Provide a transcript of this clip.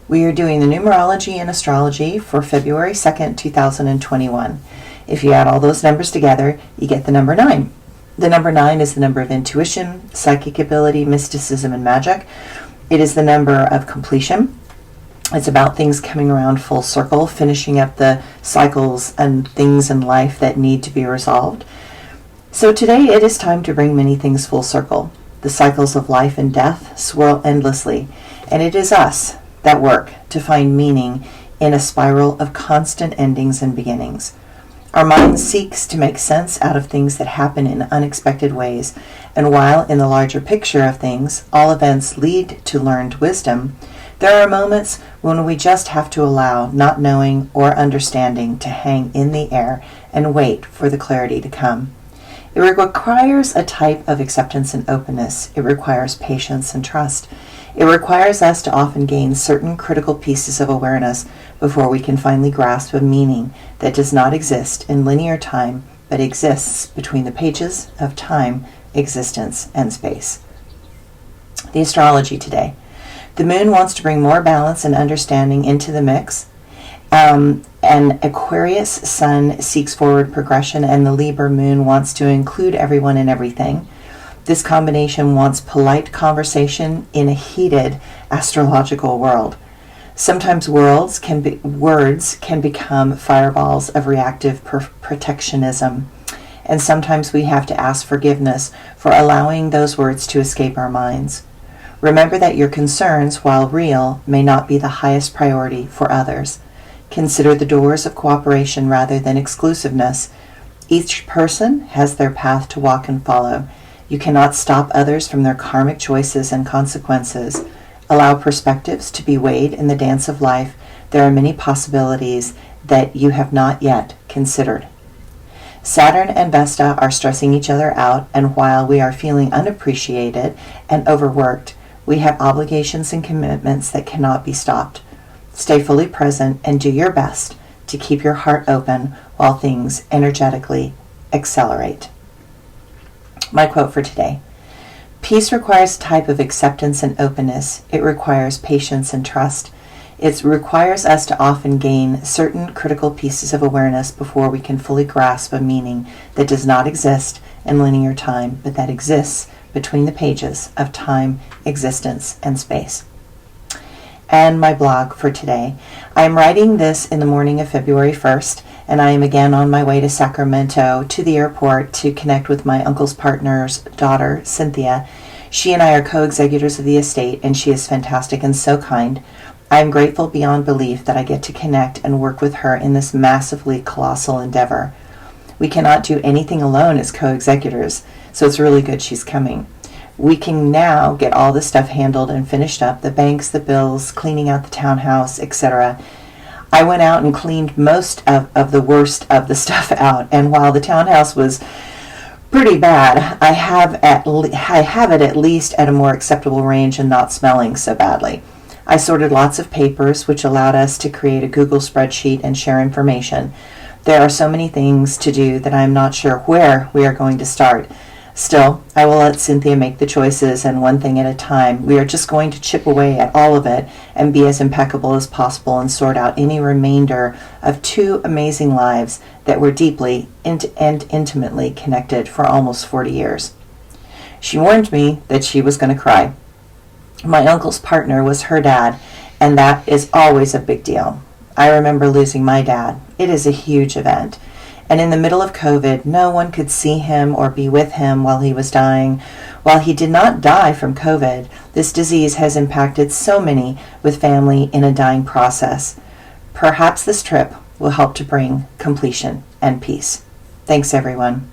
We are doing the Numerology and Astrology for February 2nd, 2021. If you add all those numbers together, you get the number 9. The number 9 is the number of intuition, psychic ability, mysticism, and magic. It is the number of completion. It's about things coming around full circle, finishing up the cycles and things in life that need to be resolved. So today it is time to bring many things full circle. The cycles of life and death swirl endlessly, and it is us that work to find meaning in a spiral of constant endings and beginnings. Our mind seeks to make sense out of things that happen in unexpected ways, and while in the larger picture of things, all events lead to learned wisdom, there are moments when we just have to allow not knowing or understanding to hang in the air and wait for the clarity to come. It requires a type of acceptance and openness. It requires patience and trust. It requires us to often gain certain critical pieces of awareness before we can finally grasp a meaning that does not exist in linear time, but exists between the pages of time, existence, and space. The astrology today. The moon wants to bring more balance and understanding into the mix. An Aquarius sun seeks forward progression, and the Libra moon wants to include everyone and everything. This combination wants polite conversation in a heated astrological world. Sometimes words can become fireballs of reactive protectionism, and sometimes we have to ask forgiveness for allowing those words to escape our minds. Remember that your concerns, while real, may not be the highest priority for others. Consider the doors of cooperation rather than exclusiveness. Each person has their path to walk and follow. You cannot stop others from their karmic choices and consequences. Allow perspectives to be weighed in the dance of life. There are many possibilities that you have not yet considered. Saturn and Vesta are stressing each other out, and while we are feeling unappreciated and overworked, we have obligations and commitments that cannot be stopped. Stay fully present and do your best to keep your heart open while things energetically accelerate. My quote for today. Peace requires a type of acceptance and openness. It requires patience and trust. It requires us to often gain certain critical pieces of awareness before we can fully grasp a meaning that does not exist in linear time, but that exists between the pages of time, existence, and space. And my blog for today. I am writing this in the morning of February 1st, and I am again on my way to Sacramento to the airport to connect with my uncle's partner's daughter, Cynthia. She and I are co-executors of the estate, and she is fantastic and so kind. I am grateful beyond belief that I get to connect and work with her in this massively colossal endeavor. We cannot do anything alone as co-executors, so it's really good she's coming. We can now get all the stuff handled and finished up, the banks, the bills, cleaning out the townhouse, etc. I went out and cleaned most of the worst of the stuff out, and while the townhouse was pretty bad, I have it at least at a more acceptable range and not smelling so badly. I sorted lots of papers, which allowed us to create a Google spreadsheet and share information. There are so many things to do that I am not sure where we are going to start. Still, I will let Cynthia make the choices, and one thing at a time. We are just going to chip away at all of it and be as impeccable as possible and sort out any remainder of 2 amazing lives that were deeply and intimately connected for almost 40 years. She warned me that she was going to cry. My uncle's partner was her dad, and that is always a big deal. I remember losing my dad. It is a huge event. And in the middle of COVID, no one could see him or be with him while he was dying. While he did not die from COVID, this disease has impacted so many with family in a dying process. Perhaps this trip will help to bring completion and peace. Thanks, everyone.